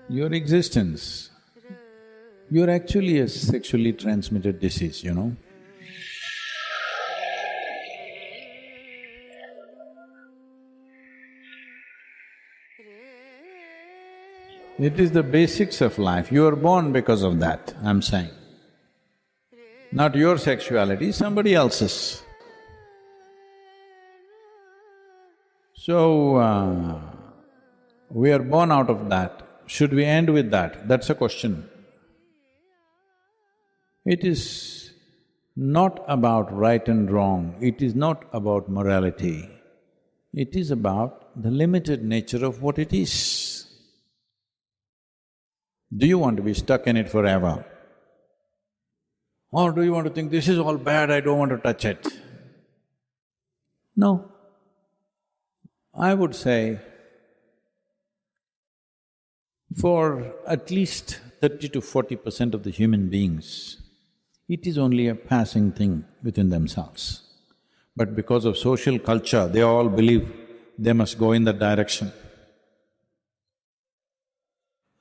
Your existence, you're actually a sexually transmitted disease, you know. It is the basics of life, you are born because of that, I'm saying. Not your sexuality, somebody else's. So, we are born out of that. Should we end with that? That's a question. It is not about right and wrong, it is not about morality. It is about the limited nature of what it is. Do you want to be stuck in it forever? Or do you want to think, this is all bad, I don't want to touch it? No. I would say, for at least 30 to 40% of the human beings, it is only a passing thing within themselves. But because of social culture, they all believe they must go in that direction.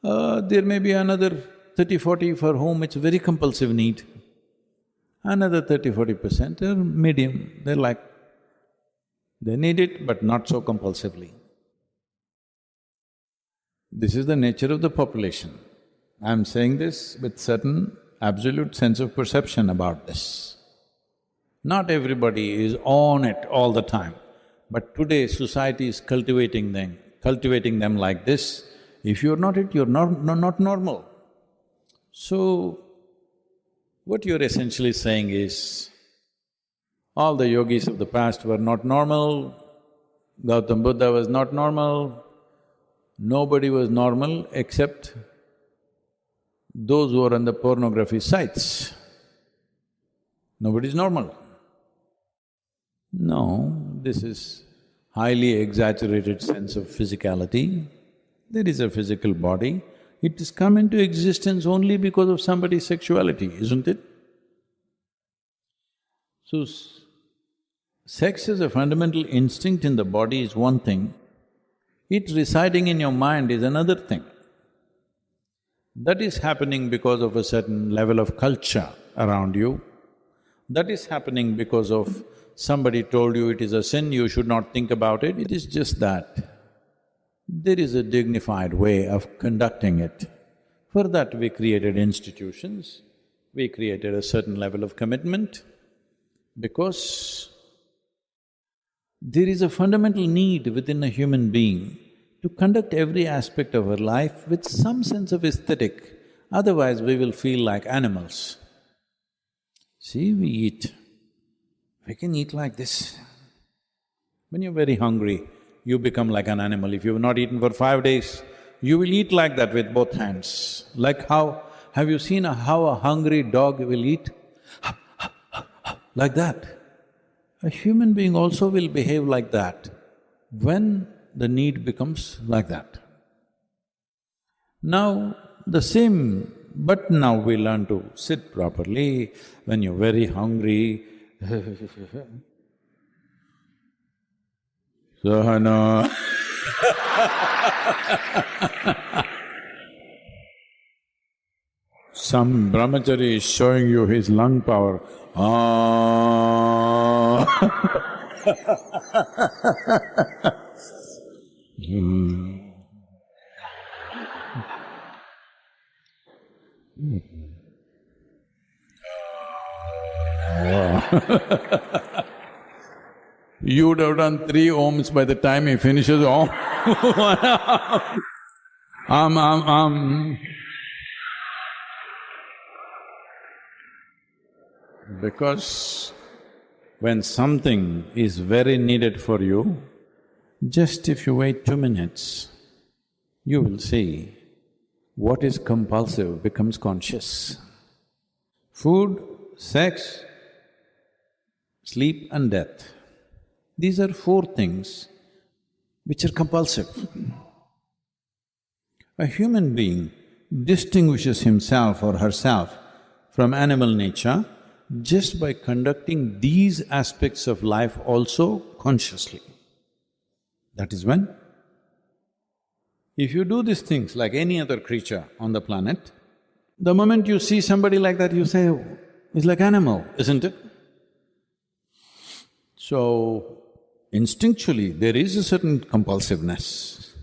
There may be another 30-40 for whom it's a very compulsive need. Another 30-40% are medium, they're like, they need it but not so compulsively. This is the nature of the population. I'm saying this with certain absolute sense of perception about this. Not everybody is on it all the time, but today society is cultivating them like this. If you're not it, you're not normal. So, what you're essentially saying is, all the yogis of the past were not normal, Gautam Buddha was not normal, nobody was normal except those who are on the pornography sites. Nobody's normal. No, this is highly exaggerated sense of physicality. There is a physical body, it has come into existence only because of somebody's sexuality, isn't it? So, sex as a fundamental instinct in the body is one thing, it residing in your mind is another thing. That is happening because of a certain level of culture around you. That is happening because of somebody told you it is a sin, you should not think about it. It is just that there is a dignified way of conducting it. For that we created institutions, we created a certain level of commitment, because there is a fundamental need within a human being to conduct every aspect of our life with some sense of aesthetic, otherwise we will feel like animals. See, we eat, we can eat like this. When you're very hungry, you become like an animal. If you've not eaten for 5 days, you will eat like that with both hands. Like how… have you seen how a hungry dog will eat? Like that. A human being also will behave like that when the need becomes like that. Now, the same… but now we learn to sit properly. When you're very hungry, Sahana some brahmachari is showing you his lung power. You would have done 3 ohms by the time he finishes om. Because when something is very needed for you, just if you wait 2 minutes, you will see what is compulsive becomes conscious. Food, sex, sleep and death. These are 4 things which are compulsive. A human being distinguishes himself or herself from animal nature just by conducting these aspects of life also consciously. That is when. If you do these things like any other creature on the planet, the moment you see somebody like that, you say, "Oh, he's like animal," isn't it? So, instinctually, there is a certain compulsiveness,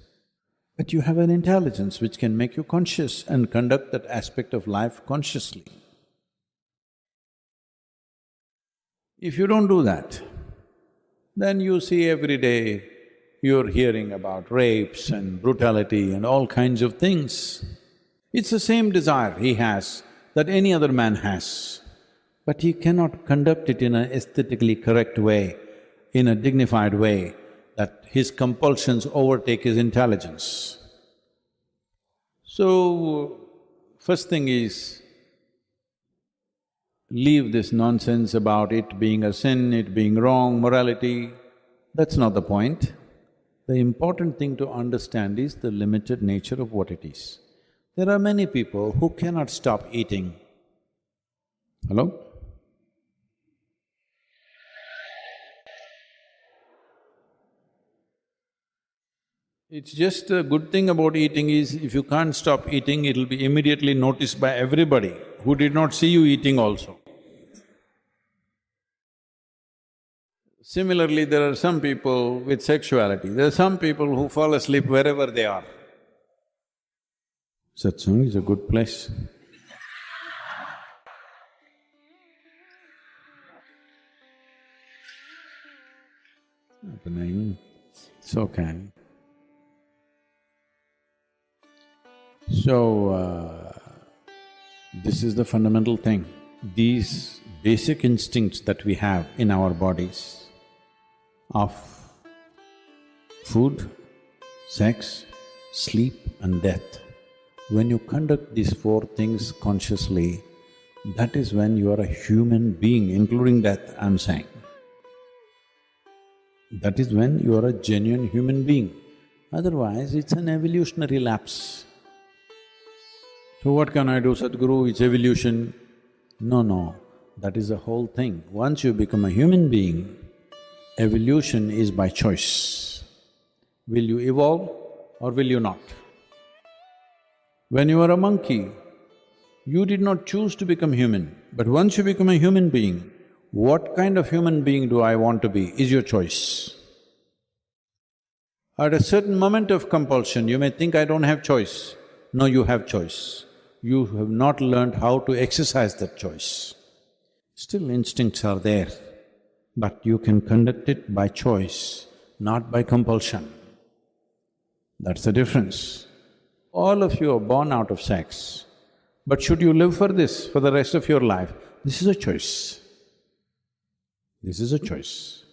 but you have an intelligence which can make you conscious and conduct that aspect of life consciously. If you don't do that, then you see every day you're hearing about rapes and brutality and all kinds of things. It's the same desire he has that any other man has, but he cannot conduct it in an aesthetically correct way, in a dignified way, that his compulsions overtake his intelligence. So, first thing is, leave this nonsense about it being a sin, it being wrong, morality. That's not the point. The important thing to understand is the limited nature of what it is. There are many people who cannot stop eating. Hello? It's just a good thing about eating is, if you can't stop eating, it'll be immediately noticed by everybody who did not see you eating also. Similarly, there are some people with sexuality, there are some people who fall asleep wherever they are. Satsang is a good place. Happening, it's okay. So, this is the fundamental thing. These basic instincts that we have in our bodies of food, sex, sleep and death, when you conduct these four things consciously, that is when you are a human being, including death, I'm saying. That is when you are a genuine human being. Otherwise, it's an evolutionary lapse. So what can I do, Sadhguru? It's evolution. No, that is the whole thing. Once you become a human being, evolution is by choice. Will you evolve or will you not? When you were a monkey, you did not choose to become human, but once you become a human being, what kind of human being do I want to be is your choice. At a certain moment of compulsion, you may think, I don't have choice. No, you have choice. You have not learned how to exercise that choice. Still instincts are there, but you can conduct it by choice, not by compulsion. That's the difference. All of you are born out of sex, but should you live for this for the rest of your life? This is a choice. This is a choice.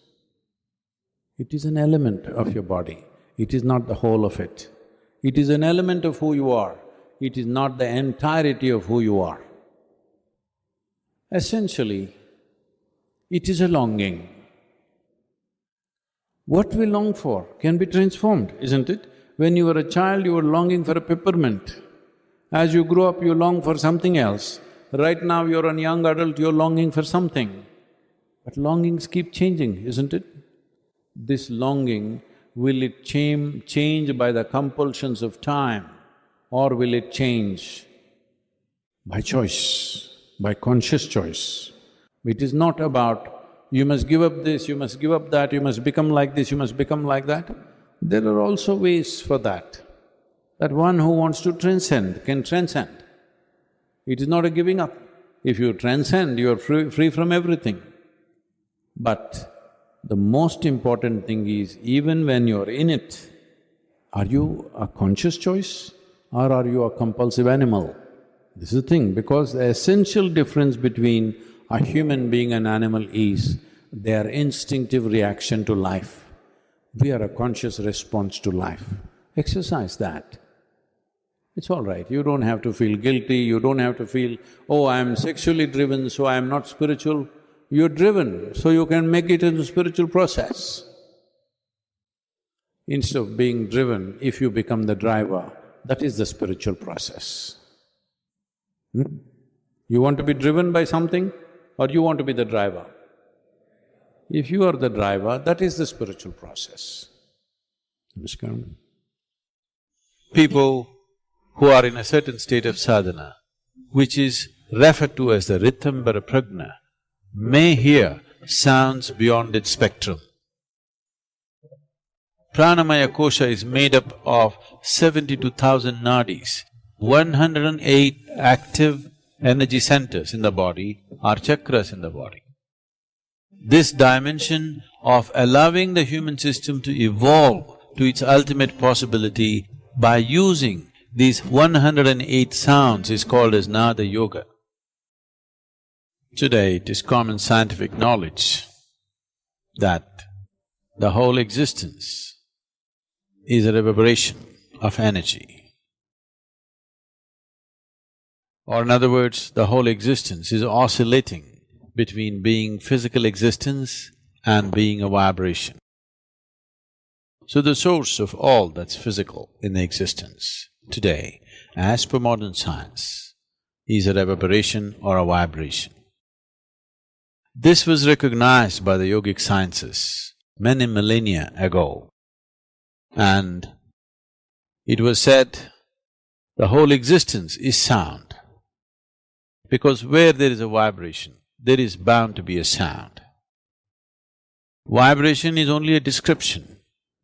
It is an element of your body, it is not the whole of it. It is an element of who you are, it is not the entirety of who you are. Essentially, it is a longing. What we long for can be transformed, isn't it? When you were a child, you were longing for a peppermint. As you grow up, you long for something else. Right now, you're a young adult, you're longing for something. But longings keep changing, isn't it? This longing, will it change by the compulsions of time, or will it change by choice, by conscious choice? It is not about, you must give up this, you must give up that, you must become like this, you must become like that. There are also ways for that. That one who wants to transcend can transcend. It is not a giving up. If you transcend, you are free from everything. But the most important thing is, even when you're in it, are you a conscious choice or are you a compulsive animal? This is the thing, because the essential difference between a human being and animal is their instinctive reaction to life. We are a conscious response to life. Exercise that. It's all right, you don't have to feel guilty, you don't have to feel, oh, I'm sexually driven, so I'm not spiritual. You're driven, so you can make it into a spiritual process. Instead of being driven, if you become the driver, that is the spiritual process. You want to be driven by something or you want to be the driver? If you are the driver, that is the spiritual process. Namaskaram. People who are in a certain state of sadhana, which is referred to as the Ritambara Prajna, may hear sounds beyond its spectrum. Pranamaya kosha is made up of 72,000 nadis, 108 active energy centers in the body are chakras in the body. This dimension of allowing the human system to evolve to its ultimate possibility by using these 108 sounds is called as Nada Yoga. Today it is common scientific knowledge that the whole existence is a reverberation of energy. Or in other words, the whole existence is oscillating between being physical existence and being a vibration. So the source of all that's physical in the existence today, as per modern science, is a reverberation or a vibration. This was recognized by the yogic sciences many millennia ago, and it was said the whole existence is sound, because where there is a vibration, there is bound to be a sound. Vibration is only a description,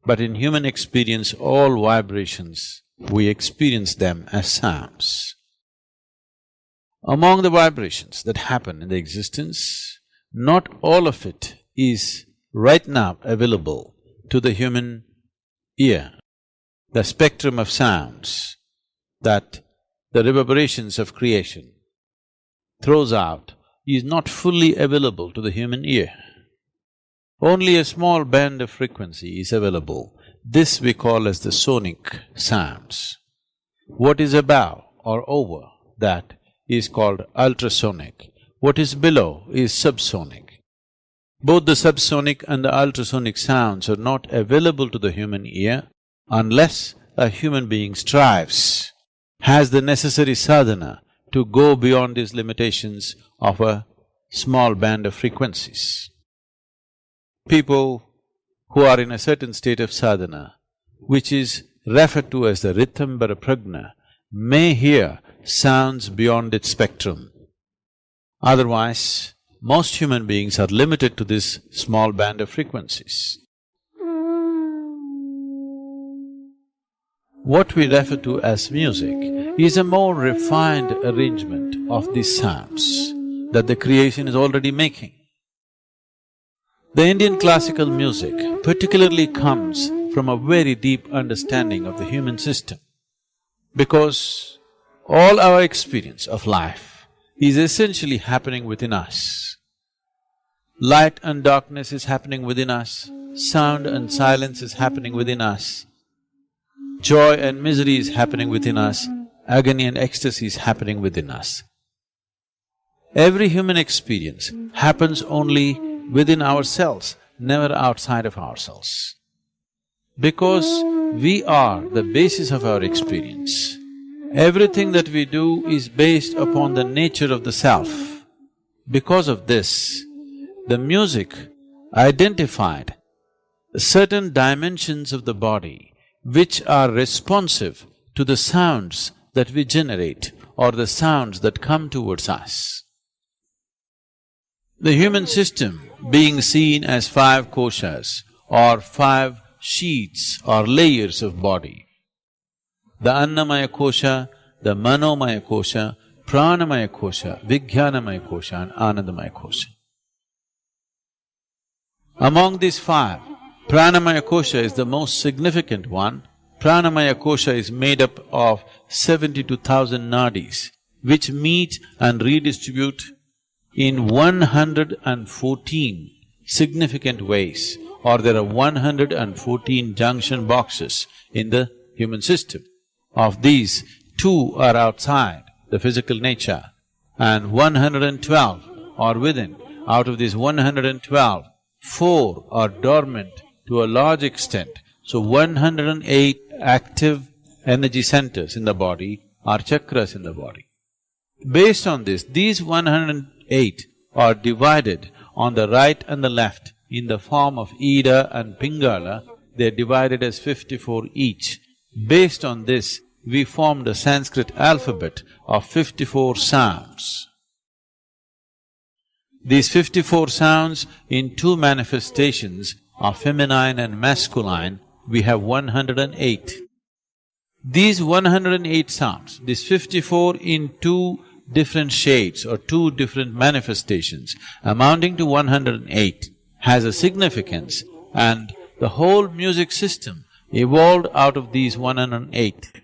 but in human experience, all vibrations, we experience them as sounds. Among the vibrations that happen in the existence, not all of it is right now available to the human ear. The spectrum of sounds that the reverberations of creation throws out is not fully available to the human ear. Only a small band of frequency is available. This we call as the sonic sounds. What is above or over that is called ultrasonic. What is below is subsonic. Both the subsonic and the ultrasonic sounds are not available to the human ear unless a human being strives, has the necessary sadhana to go beyond these limitations of a small band of frequencies. People who are in a certain state of sadhana, which is referred to as the Ritambara Prajna, may hear sounds beyond its spectrum. Otherwise, most human beings are limited to this small band of frequencies. What we refer to as music is a more refined arrangement of these sounds that the creation is already making. The Indian classical music particularly comes from a very deep understanding of the human system, because all our experience of life is essentially happening within us. Light and darkness is happening within us, sound and silence is happening within us, joy and misery is happening within us, agony and ecstasy is happening within us. Every human experience happens only within ourselves, never outside of ourselves. Because we are the basis of our experience, everything that we do is based upon the nature of the self. Because of this, the music identified certain dimensions of the body which are responsive to the sounds that we generate or the sounds that come towards us. The human system being seen as 5 koshas or 5 sheets or layers of body, the Annamaya kosha, the Manomaya kosha, Pranamaya kosha, Vijnanamaya kosha and Anandamaya kosha. Among these 5, Pranamaya kosha is the most significant one. Pranamaya kosha is made up of 72,000 nadis, which meet and redistribute in 114 significant ways, or there are 114 junction boxes in the human system. Of these, 2 are outside the physical nature and 112 are within. Out of these 112, 4 are dormant to a large extent. So 108 active energy centers in the body are chakras in the body. Based on this, these 108 are divided on the right and the left in the form of Ida and Pingala they're divided as 54 each. Based on this, we formed a Sanskrit alphabet of 54 sounds. These 54 sounds in two manifestations are feminine and masculine, we have 108. These 108 sounds, these 54 in two different shades or two different manifestations amounting to 108 has a significance, and the whole music system evolved out of these 108.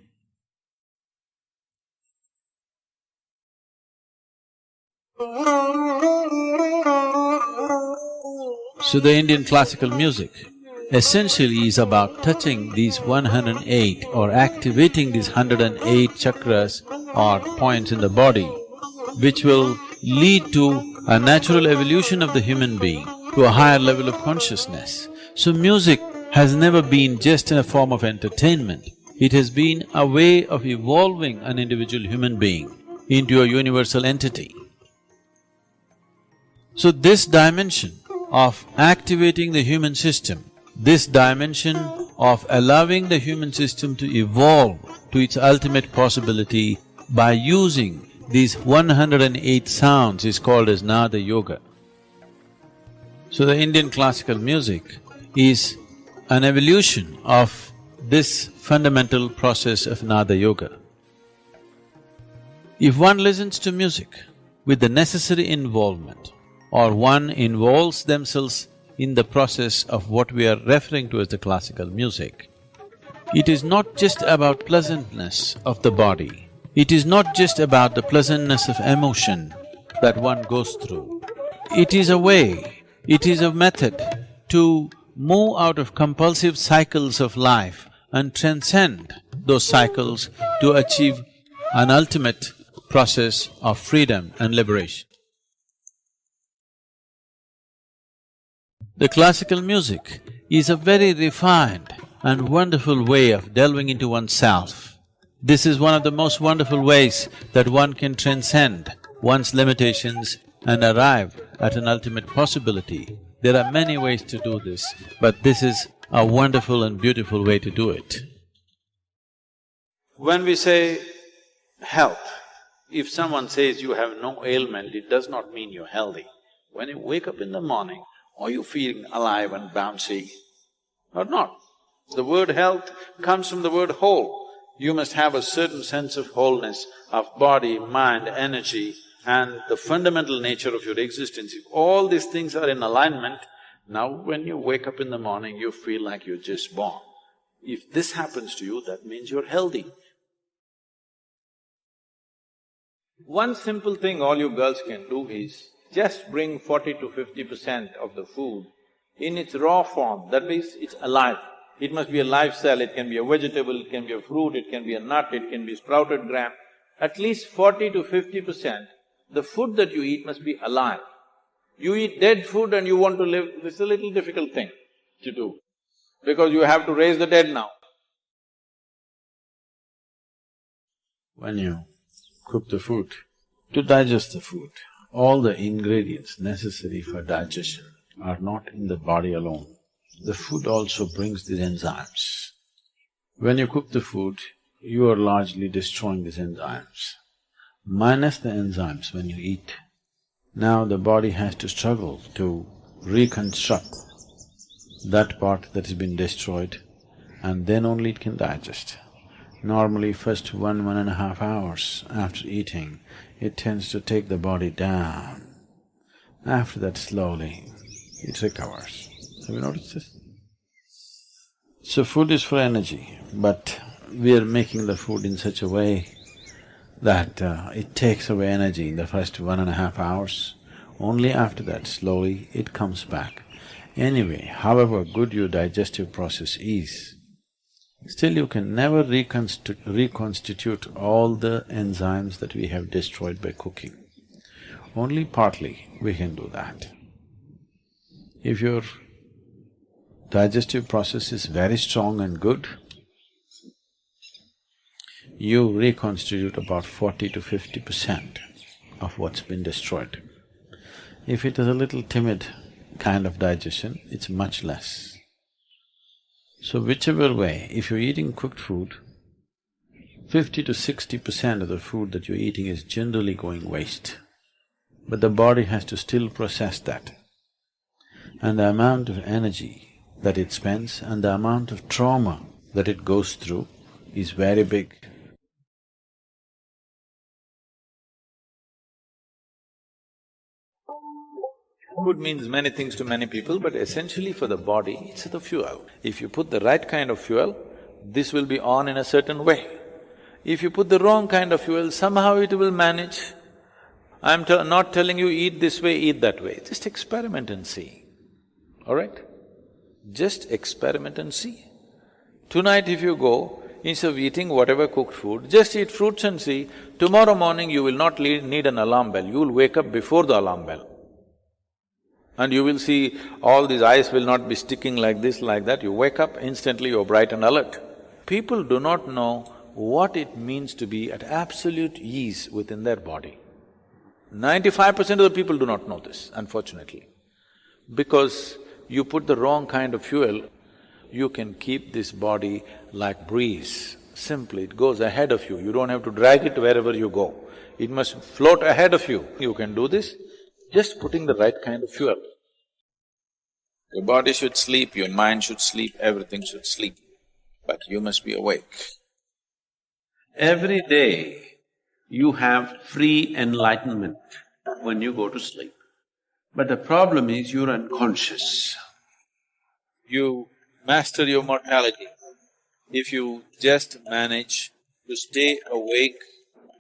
So the Indian classical music essentially is about touching these 108 or activating these 108 chakras or points in the body, which will lead to a natural evolution of the human being to a higher level of consciousness. So music has never been just in a form of entertainment, it has been a way of evolving an individual human being into a universal entity. So this dimension of activating the human system, this dimension of allowing the human system to evolve to its ultimate possibility by using these 108 sounds is called as Nada Yoga. So the Indian classical music is an evolution of this fundamental process of Nada Yoga. If one listens to music with the necessary involvement, or one involves themselves in the process of what we are referring to as the classical music, it is not just about pleasantness of the body, it is not just about the pleasantness of emotion that one goes through. It is a way, it is a method to move out of compulsive cycles of life and transcend those cycles to achieve an ultimate process of freedom and liberation. The classical music is a very refined and wonderful way of delving into oneself. This is one of the most wonderful ways that one can transcend one's limitations and arrive at an ultimate possibility. There are many ways to do this, but this is a wonderful and beautiful way to do it. When we say health, if someone says you have no ailment, it does not mean you're healthy. When you wake up in the morning, are you feeling alive and bouncy or not? The word health comes from the word whole. You must have a certain sense of wholeness of body, mind, energy and the fundamental nature of your existence. If all these things are in alignment, now when you wake up in the morning, you feel like you're just born. If this happens to you, that means you're healthy. One simple thing all you girls can do is just bring 40 to 50% of the food in its raw form, that means it's alive. It must be a live cell, it can be a vegetable, it can be a fruit, it can be a nut, it can be sprouted gram. At least 40 to 50%, the food that you eat must be alive. You eat dead food and you want to live, this is a little difficult thing to do, because you have to raise the dead now. When you cook the food, to digest the food, all the ingredients necessary for digestion are not in the body alone. The food also brings these enzymes. When you cook the food, you are largely destroying these enzymes. Minus the enzymes when you eat, now the body has to struggle to reconstruct that part that has been destroyed, and then only it can digest. Normally, first 1.5 hours after eating, it tends to take the body down. After that, slowly, it recovers. Have you noticed this? So food is for energy, but we are making the food in such a way that it takes away energy in the first 1.5 hours. Only after that, slowly, it comes back. Anyway, however good your digestive process is, still you can never reconstitute all the enzymes that we have destroyed by cooking. Only partly we can do that. If your digestive process is very strong and good, you reconstitute about 40 to 50% of what's been destroyed. If it is a little timid kind of digestion, it's much less. So whichever way, if you're eating cooked food, 50 to 60% of the food that you're eating is generally going waste. But the body has to still process that. And the amount of energy that it spends and the amount of trauma that it goes through is very big. Food means many things to many people, but essentially for the body, it's the fuel. If you put the right kind of fuel, this will be on in a certain way. If you put the wrong kind of fuel, somehow it will manage. I'm not telling you eat this way, eat that way, just experiment and see, all right? Just experiment and see. Tonight if you go, instead of eating whatever cooked food, just eat fruits and see, tomorrow morning you will not need an alarm bell, you will wake up before the alarm bell. And you will see all these eyes will not be sticking like this, like that, you wake up, instantly you're bright and alert. People do not know what it means to be at absolute ease within their body. 95% of the people do not know this, unfortunately. Because you put the wrong kind of fuel, you can keep this body like breeze. Simply, it goes ahead of you, you don't have to drag it wherever you go. It must float ahead of you. You can do this just putting the right kind of fuel. Your body should sleep, your mind should sleep, everything should sleep, but you must be awake. Every day, you have free enlightenment when you go to sleep. But the problem is you're unconscious. You master your mortality if you just manage to stay awake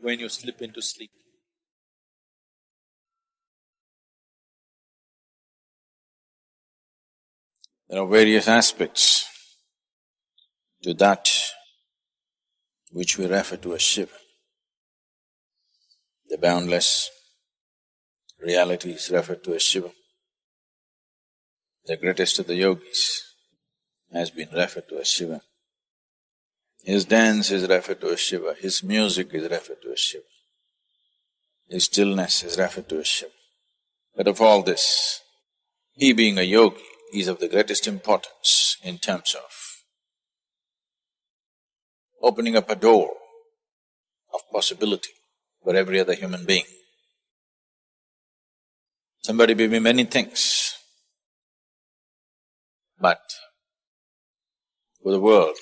when you slip into sleep. There are various aspects to that which we refer to as Shiva. The boundless reality is referred to as Shiva. The greatest of the yogis has been referred to as Shiva. His dance is referred to as Shiva, his music is referred to as Shiva. His stillness is referred to as Shiva. But of all this, he being a yogi is of the greatest importance in terms of opening up a door of possibility for every other human being. Somebody may be many things, but for the world,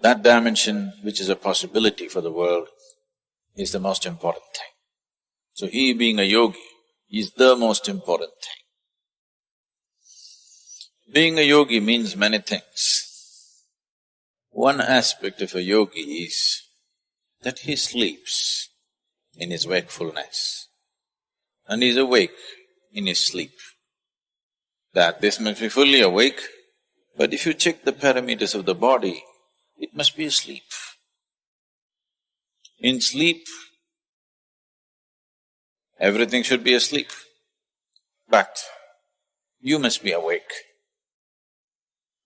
that dimension which is a possibility for the world is the most important thing. So he being a yogi is the most important thing. Being a yogi means many things. One aspect of a yogi is that he sleeps in his wakefulness and is awake in his sleep. That this must be fully awake, but if you check the parameters of the body, it must be asleep. In sleep, everything should be asleep, but you must be awake.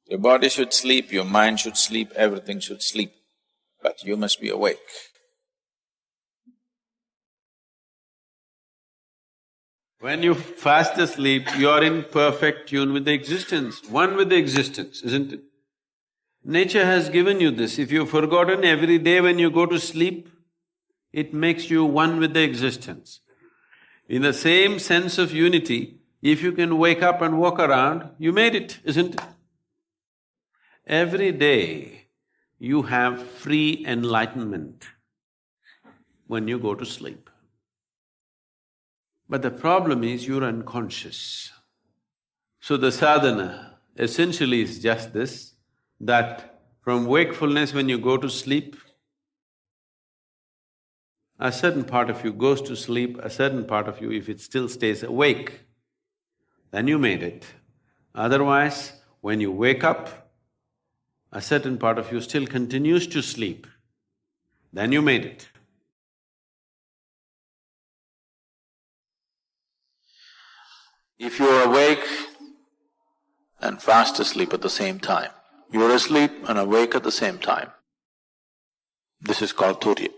Your body should sleep, your mind should sleep, everything should sleep, but you must be awake. When you fast asleep, you are in perfect tune with the existence, one with the existence, isn't it? Nature has given you this. If you've forgotten, every day when you go to sleep, it makes you one with the existence. In the same sense of unity, if you can wake up and walk around, you made it, isn't it? Every day, you have free enlightenment when you go to sleep. But the problem is you're unconscious. So the sadhana essentially is just this, that from wakefulness when you go to sleep, a certain part of you goes to sleep, a certain part of you, if it still stays awake, then you made it. Otherwise, when you wake up, a certain part of you still continues to sleep, then you made it. If you are awake and fast asleep at the same time, you are asleep and awake at the same time, this is called Turya.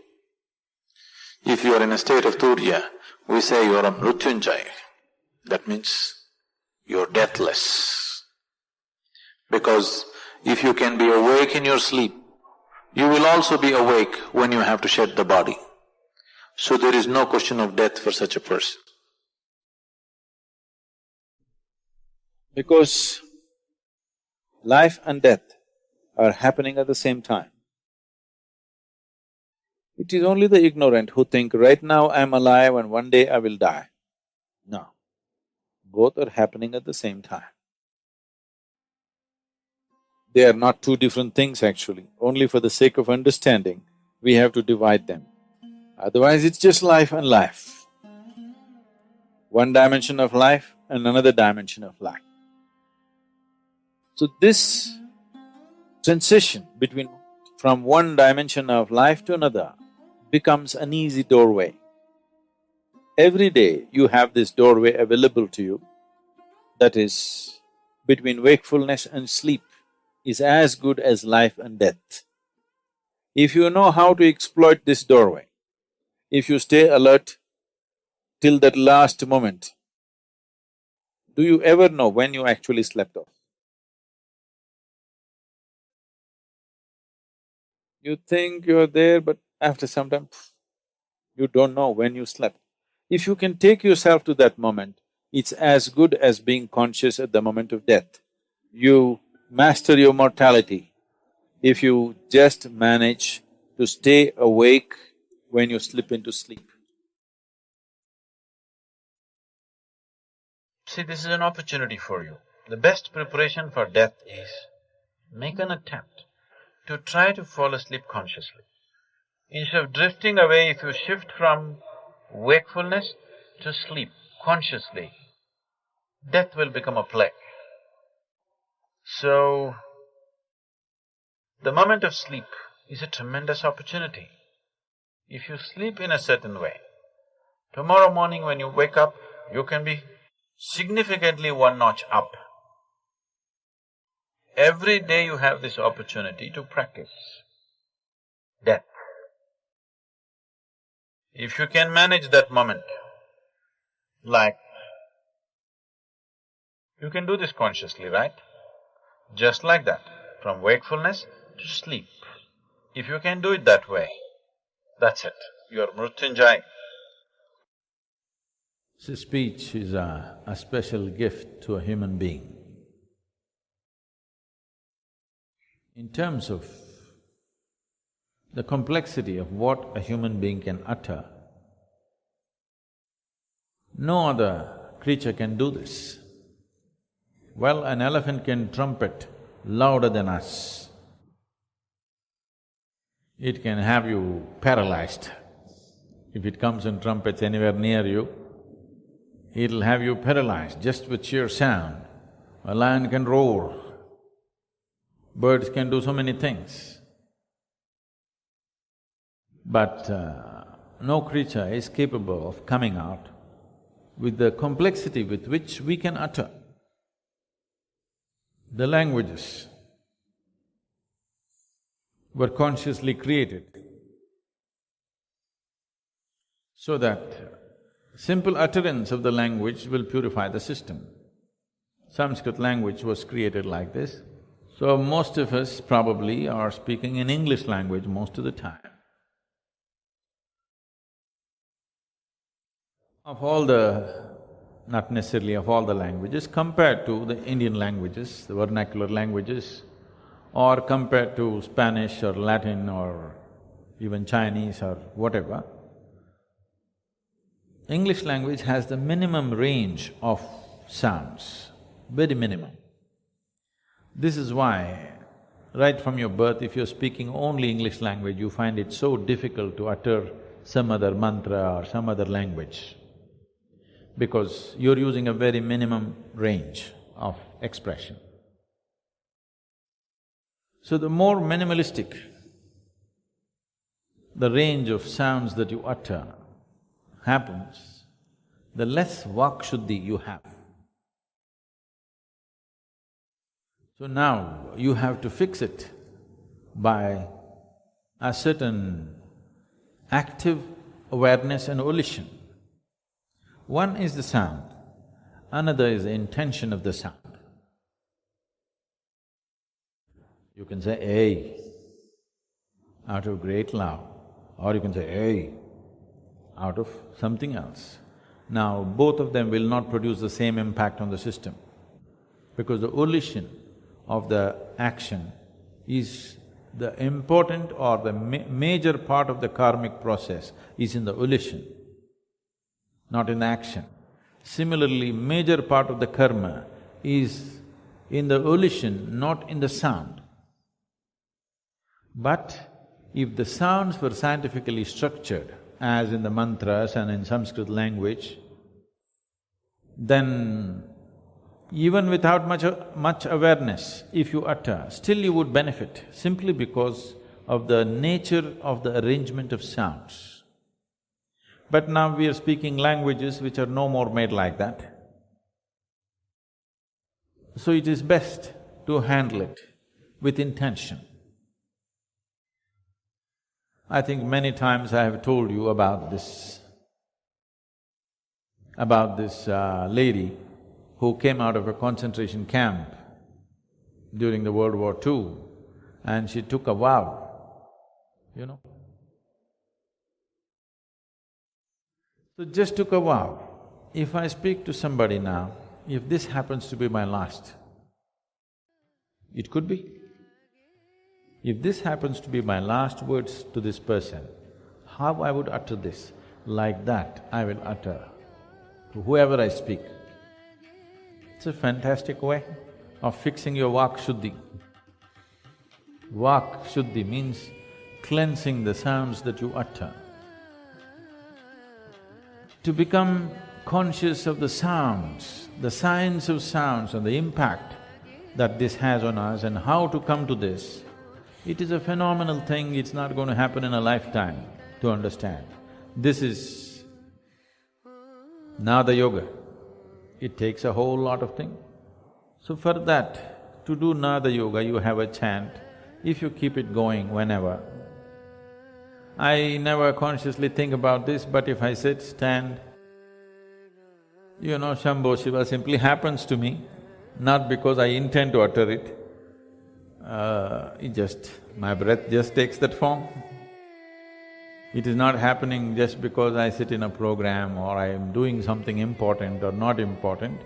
If you are in a state of Turya, we say you are a Mrityunjay, that means you are deathless. Because if you can be awake in your sleep, you will also be awake when you have to shed the body. So there is no question of death for such a person. Because life and death are happening at the same time. It is only the ignorant who think, right now I'm alive and one day I will die. No, both are happening at the same time. They are not two different things actually. Only for the sake of understanding, we have to divide them. Otherwise, it's just life and life. One dimension of life and another dimension of life. So this sensation between… from one dimension of life to another becomes an easy doorway. Every day you have this doorway available to you, that is, between wakefulness and sleep is as good as life and death. If you know how to exploit this doorway, if you stay alert till that last moment, do you ever know when you actually slept off? You think you're there, but after some time, you don't know when you slept. If you can take yourself to that moment, it's as good as being conscious at the moment of death. You master your mortality if you just manage to stay awake when you slip into sleep. See, this is an opportunity for you. The best preparation for death is make an attempt to try to fall asleep consciously. Instead of drifting away, if you shift from wakefulness to sleep consciously, death will become a play. So, the moment of sleep is a tremendous opportunity. If you sleep in a certain way, tomorrow morning when you wake up, you can be significantly one notch up. Every day you have this opportunity to practice death. If you can manage that moment, like, you can do this consciously, right? Just like that, from wakefulness to sleep. If you can do it that way, that's it, you're Mrutyunjay. See, speech is a special gift to a human being. In terms of the complexity of what a human being can utter, no other creature can do this. Well, an elephant can trumpet louder than us. It can have you paralyzed. If it comes and trumpets anywhere near you, it'll have you paralyzed just with sheer sound. A lion can roar, birds can do so many things. But no creature is capable of coming out with the complexity with which we can utter. The languages were consciously created so that simple utterance of the language will purify the system. Sanskrit language was created like this, so most of us probably are speaking in English language most of the time. Of all the… not necessarily of all the languages, compared to the Indian languages, the vernacular languages, or compared to Spanish or Latin or even Chinese or whatever, English language has the minimum range of sounds, very minimum. This is why, right from your birth, if you're speaking only English language, you find it so difficult to utter some other mantra or some other language, because you're using a very minimum range of expression. So the more minimalistic the range of sounds that you utter happens, the less vak-shuddhi you have. So now you have to fix it by a certain active awareness and volition. One is the sound, another is the intention of the sound. You can say, "Hey," out of great love, or you can say, "Hey," out of something else. Now, both of them will not produce the same impact on the system, because the volition of the action is the important or the major part of the karmic process is in the volition, not in the action. Similarly, major part of the karma is in the volition, not in the sound. But if the sounds were scientifically structured, as in the mantras and in Sanskrit language, then even without much awareness, if you utter, still you would benefit, simply because of the nature of the arrangement of sounds. But now we are speaking languages which are no more made like that. So it is best to handle it with intention. I think many times I have told you about this lady who came out of a concentration camp during the World War II, and she took a vow, you know. So just took a vow, if I speak to somebody now, if this happens to be my last, it could be. If this happens to be my last words to this person, how I would utter this? Like that I will utter to whoever I speak. It's a fantastic way of fixing your vak shuddhi. Vak shuddhi means cleansing the sounds that you utter. To become conscious of the sounds, the science of sounds and the impact that this has on us and how to come to this, it is a phenomenal thing, it's not going to happen in a lifetime to understand. This is Nada Yoga. It takes a whole lot of things. So for that, to do Nada Yoga, you have a chant, if you keep it going whenever. I never consciously think about this, but if I sit, stand, you know, Shambho Shiva simply happens to me, not because I intend to utter it. My breath just takes that form. It is not happening just because I sit in a program or I am doing something important or not important.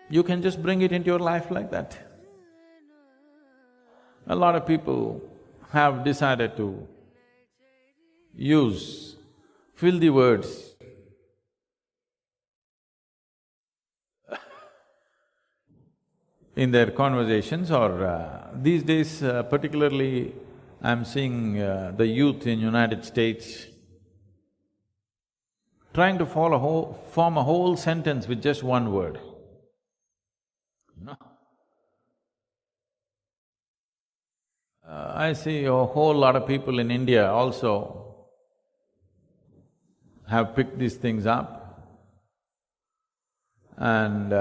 You can just bring it into your life like that. A lot of people have decided to use filthy words in their conversations, or these days particularly I'm seeing the youth in United States trying to form a whole sentence with just one word. No. I see a whole lot of people in India also have picked these things up, and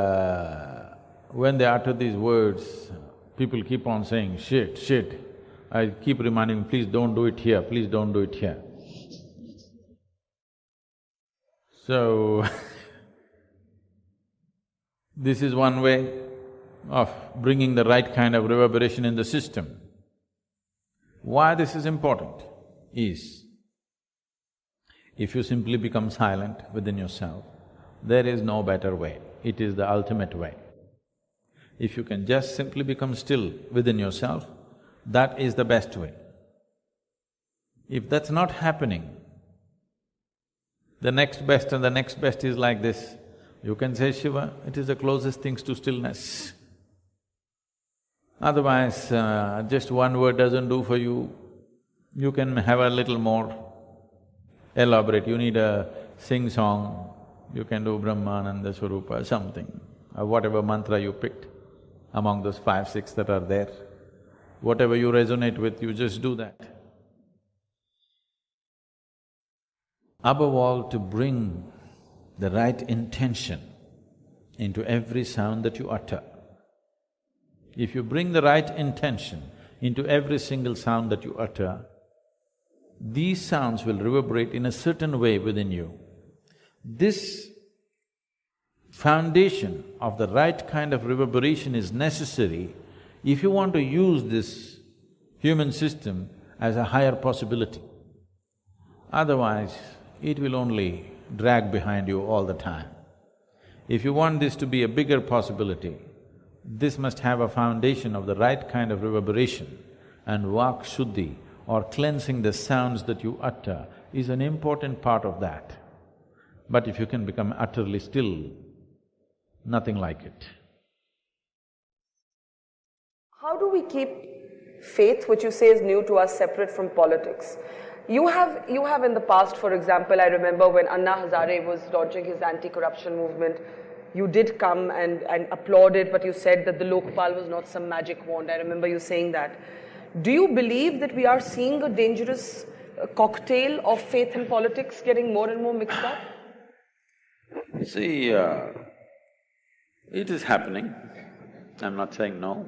when they utter these words, people keep on saying, "Shit, shit." I keep reminding, "Please don't do it here, please don't do it here." So this is one way of bringing the right kind of reverberation in the system. Why this is important is, if you simply become silent within yourself, there is no better way, it is the ultimate way. If you can just simply become still within yourself, that is the best way. If that's not happening, the next best and the next best is like this. You can say Shiva, it is the closest things to stillness. Otherwise, just one word doesn't do for you. You can have a little more elaborate, you need a sing-song, you can do Brahmananda Swarupa, something, or whatever mantra you picked among those 5, 6 that are there. Whatever you resonate with, you just do that. Above all, to bring the right intention into every sound that you utter. If you bring the right intention into every single sound that you utter, these sounds will reverberate in a certain way within you. This foundation of the right kind of reverberation is necessary if you want to use this human system as a higher possibility. Otherwise, it will only drag behind you all the time. If you want this to be a bigger possibility, this must have a foundation of the right kind of reverberation, and vak shuddhi, or cleansing the sounds that you utter, is an important part of that. But if you can become utterly still, nothing like it. How do we keep faith, which you say is new to us, separate from politics? You have in the past, for example, I remember when Anna Hazare was launching his anti-corruption movement, you did come and applaud it, but you said that the Lokpal was not some magic wand. I remember you saying that. Do you believe that we are seeing a dangerous cocktail of faith and politics getting more and more mixed up? See, it is happening, I'm not saying no,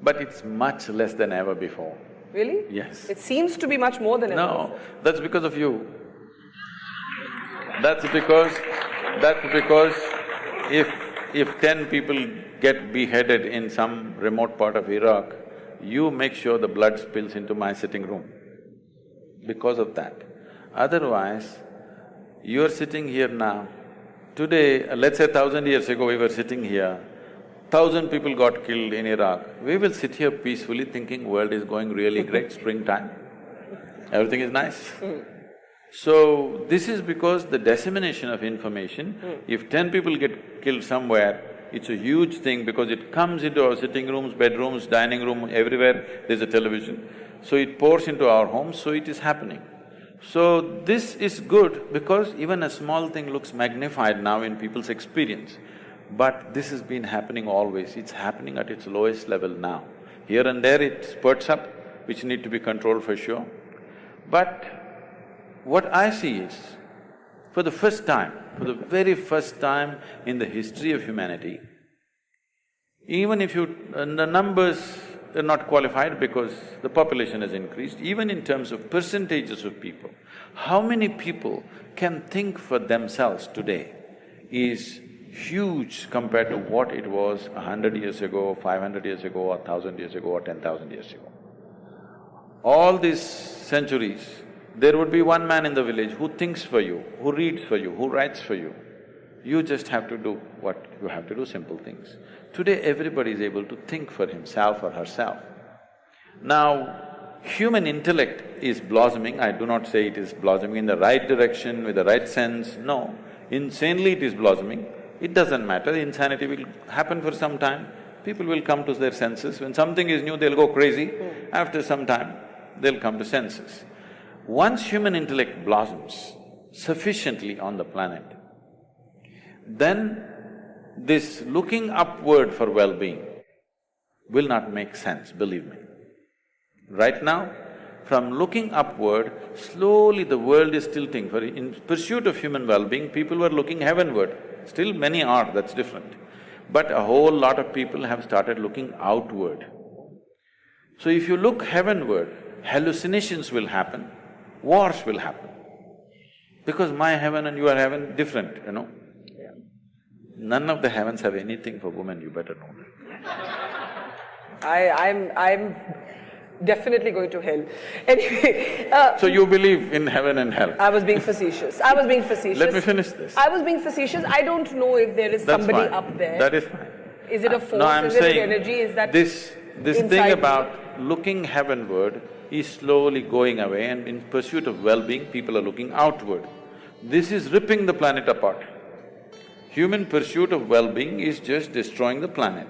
but it's much less than ever before. Really? Yes. It seems to be much more than ever No, before. that's because of you. That's because if 10 people get beheaded in some remote part of Iraq, you make sure the blood spills into my sitting room because of that. Otherwise, you're sitting here now. Today, let's say 1,000 years ago we were sitting here, 1,000 people got killed in Iraq. We will sit here peacefully thinking world is going really great, springtime, everything is nice. So, this is because the dissemination of information, if 10 people get killed somewhere, it's a huge thing because it comes into our sitting rooms, bedrooms, dining room, everywhere there's a television. So it pours into our homes, so it is happening. So this is good because even a small thing looks magnified now in people's experience. But this has been happening always, it's happening at its lowest level now. Here and there it spurts up, which need to be controlled for sure. But what I see is, for the first time, for the very first time in the history of humanity, even if the numbers are not qualified because the population has increased, even in terms of percentages of people, how many people can think for themselves today is huge compared to what it was 100 years ago, 500 years ago, or 1,000 years ago, or 10,000 years ago. All these centuries, there would be one man in the village who thinks for you, who reads for you, who writes for you. You just have to do what you have to do, simple things. Today everybody is able to think for himself or herself. Now, human intellect is blossoming, I do not say it is blossoming in the right direction, with the right sense, no. Insanely it is blossoming, it doesn't matter, insanity will happen for some time, people will come to their senses. When something is new, they'll go crazy, after some time, they'll come to senses. Once human intellect blossoms sufficiently on the planet, then this looking upward for well-being will not make sense, believe me. Right now, from looking upward, slowly the world is tilting. In pursuit of human well-being, people were looking heavenward. Still many are, that's different. But a whole lot of people have started looking outward. So if you look heavenward, hallucinations will happen, wars will happen. Because my heaven and your heaven different, you know. None of the heavens have anything for women, you better know that. I'm definitely going to hell. Anyway… So you believe in heaven and hell? I was being facetious. Let me finish this. I was being facetious. I don't know if there is That's somebody fine. up there. That is fine. Is it a force? No, I'm is it saying an energy? Is that this inside thing me? about looking heavenward is slowly going away, and in pursuit of well-being, people are looking outward. This is ripping the planet apart. Human pursuit of well-being is just destroying the planet.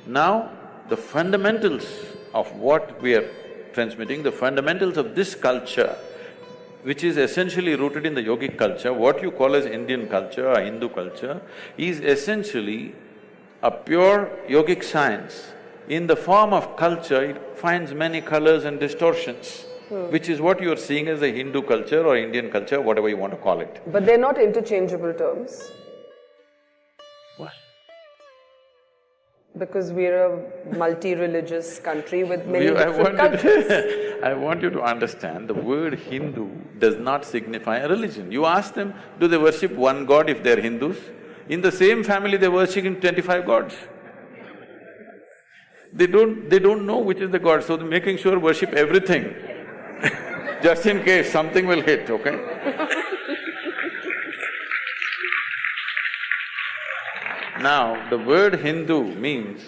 Now, the fundamentals of what we are transmitting, the fundamentals of this culture, which is essentially rooted in the yogic culture, what you call as Indian culture or Hindu culture, is essentially a pure yogic science. In the form of culture, it finds many colors and distortions, which is what you're seeing as the Hindu culture or Indian culture, whatever you want to call it. But they're not interchangeable terms. What? Because we're a multi-religious country with many different cultures. I want you to understand, the word Hindu does not signify a religion. You ask them, do they worship one god if they're Hindus? In the same family, they're worshipping 25 gods. They don't know which is the god, so they're making sure worship everything just in case something will hit, okay? Now, the word Hindu means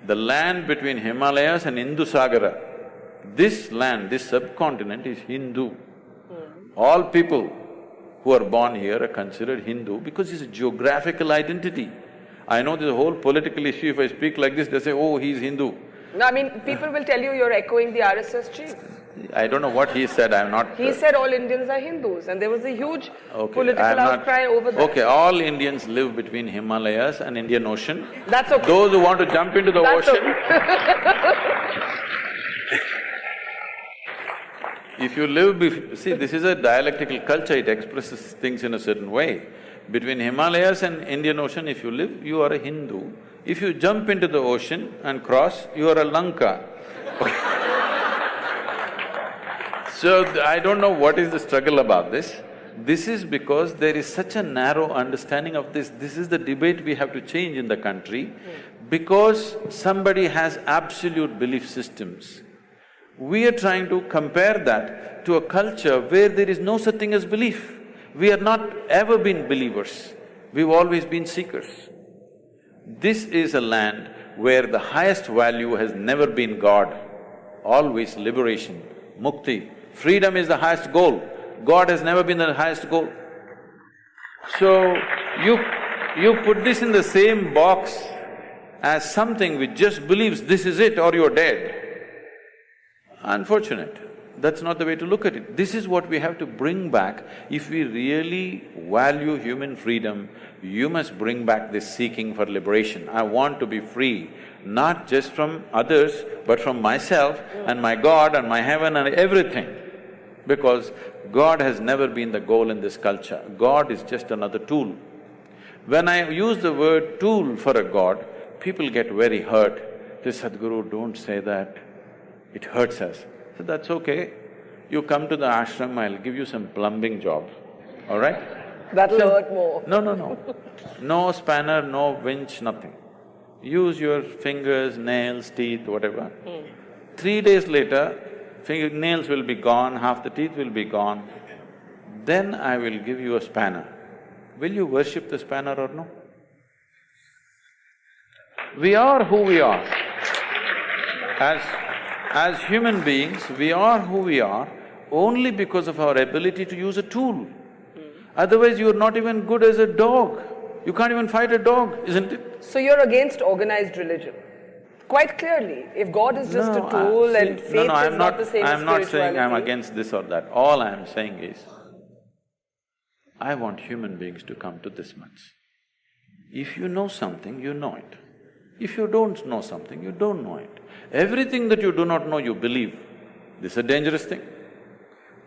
the land between Himalayas and Hindu Sagara. This land, this subcontinent is Hindu. All people who are born here are considered Hindu because it's a geographical identity. I know there's a whole political issue, if I speak like this, they say, oh, he's Hindu. No, I mean, people will tell you you're echoing the RSS chief. I don't know what he said, I'm not… He said all Indians are Hindus, and there was a huge political outcry over that. Okay, all Indians live between Himalayas and Indian Ocean. That's okay. Those who want to jump into the That's ocean… okay. If you live… see, this is a dialectical culture, it expresses things in a certain way. Between Himalayas and Indian Ocean, if you live, you are a Hindu. If you jump into the ocean and cross, you are a Lanka. So, I don't know what is the struggle about this. This is because there is such a narrow understanding of this. This is the debate we have to change in the country. Because somebody has absolute belief systems, we are trying to compare that to a culture where there is no such thing as belief. We have not ever been believers, we've always been seekers. This is a land where the highest value has never been God, always liberation, mukti. Freedom is the highest goal, God has never been the highest goal. So, you put this in the same box as something which just believes this is it or you're dead. Unfortunate. That's not the way to look at it. This is what we have to bring back. If we really value human freedom, you must bring back this seeking for liberation. I want to be free, not just from others, but from myself and my God and my heaven and everything. Because God has never been the goal in this culture. God is just another tool. When I use the word tool for a God, people get very hurt. They say, Sadhguru, don't say that, it hurts us. So that's okay. You come to the ashram, I'll give you some plumbing job, all right? That'll hurt more. No. No spanner, no winch, nothing. Use your fingers, nails, teeth, whatever. 3 days later, nails will be gone, half the teeth will be gone. Then I will give you a spanner. Will you worship the spanner or no? We are who we are. As human beings, we are who we are only because of our ability to use a tool. Otherwise, you're not even good as a dog. You can't even fight a dog, isn't it? So you're against organized religion? Quite clearly, if God is just a tool and faith is not the same as spirituality… I'm not saying I'm against this or that. All I'm saying is, I want human beings to come to this much. If you know something, you know it. If you don't know something, you don't know it. Everything that you do not know, you believe. This is a dangerous thing.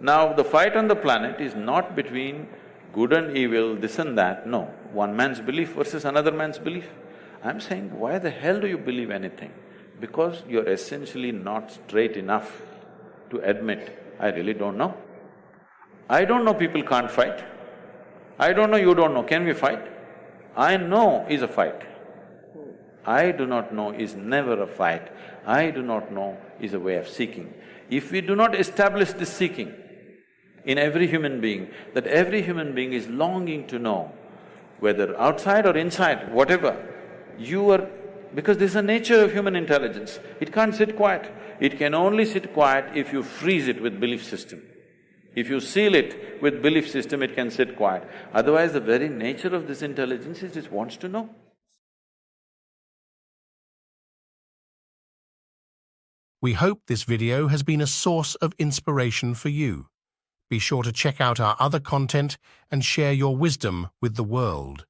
Now, the fight on the planet is not between good and evil, this and that, no. One man's belief versus another man's belief. I'm saying, why the hell do you believe anything? Because you're essentially not straight enough to admit, I really don't know. I don't know people can't fight. I don't know, you don't know, can we fight? I know is a fight. I do not know is never a fight. I do not know is a way of seeking. If we do not establish this seeking in every human being, that every human being is longing to know, whether outside or inside, whatever, you are… because this is the nature of human intelligence, it can't sit quiet. It can only sit quiet if you freeze it with belief system. If you seal it with belief system, it can sit quiet. Otherwise, the very nature of this intelligence is it wants to know. We hope this video has been a source of inspiration for you. Be sure to check out our other content and share your wisdom with the world.